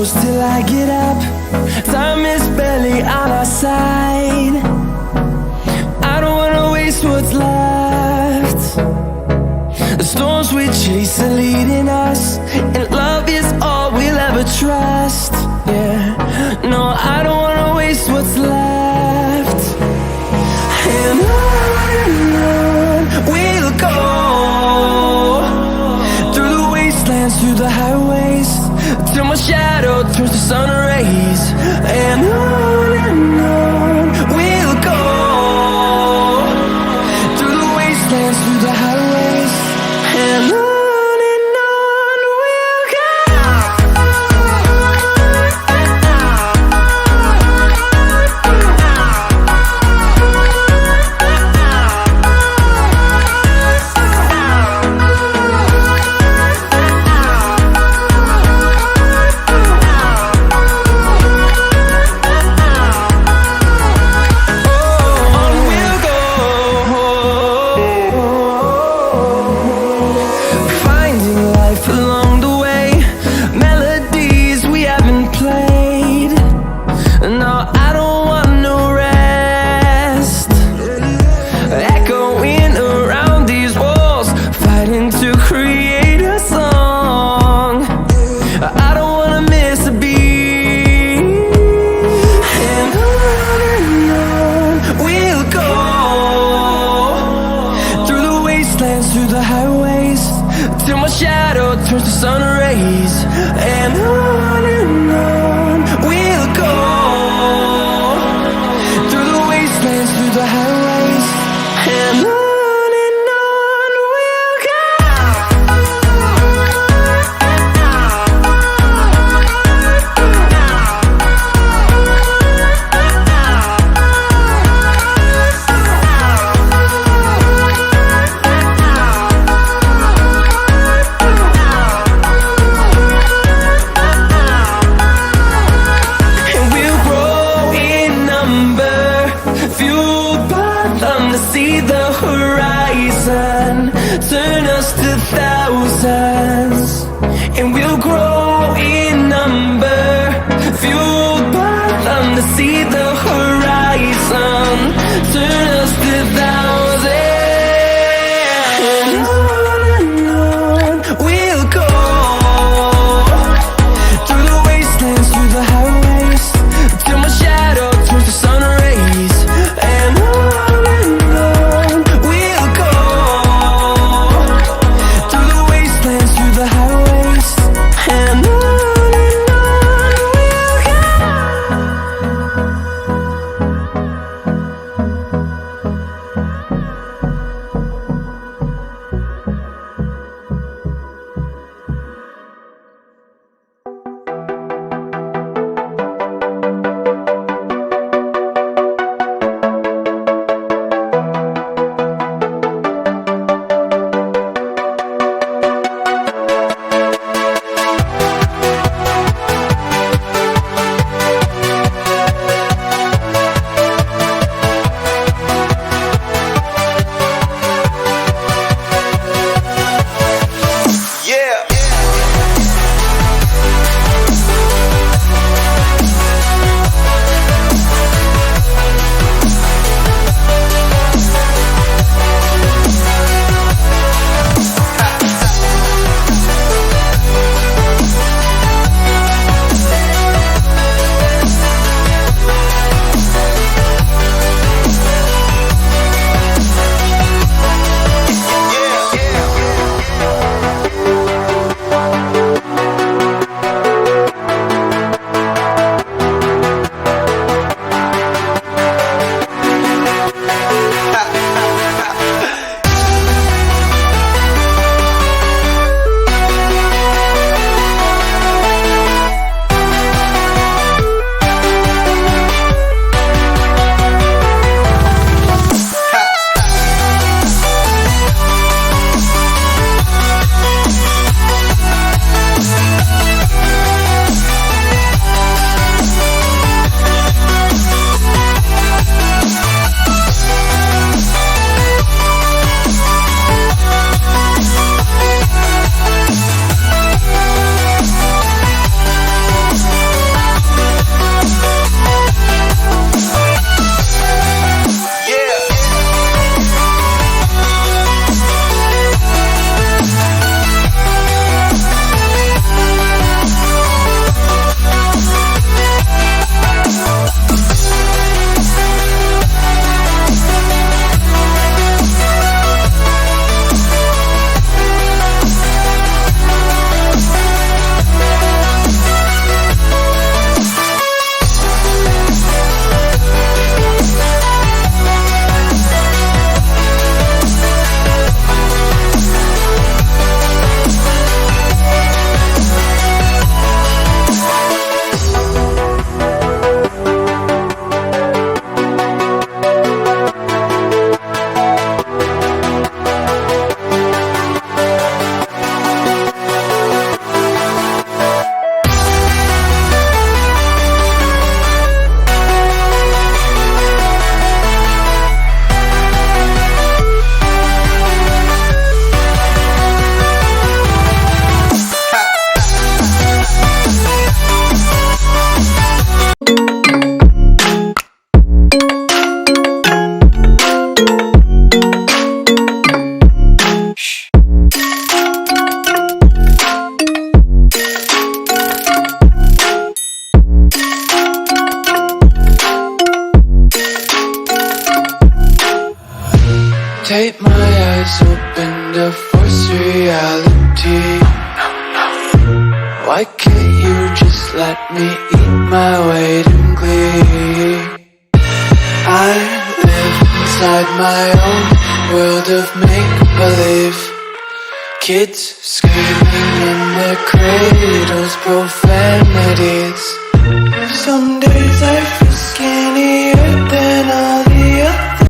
close till I get up. Time is barely on our side. I don't wanna waste what's left. The storms we chase are leading us, and love is all we'll ever trust. Yeah, no, I don't wanna waste what's left. And on we'll go, through the wastelands, through the highways, till my shadow turns to sun rays. And on we'll go, through the wastelands, through the highways, and on we'll go. Through the highways, till my shadow turns to sun rays. And on we'll go, through the wastelands, through the highways, and on we'll go. See the horizon, turn us to thousands, and we'll grow in number, fueled by them to see the horizon, turn us to thousands. And on we'll go, through the wastelands, through the highways, till my shadow turns to sun rays. And on we'll go. Keep my eyes open to force reality. Why can't you just let me eat my weight in glee? I live inside my own world of make-believe. Kids screaming in their cradles, profanities.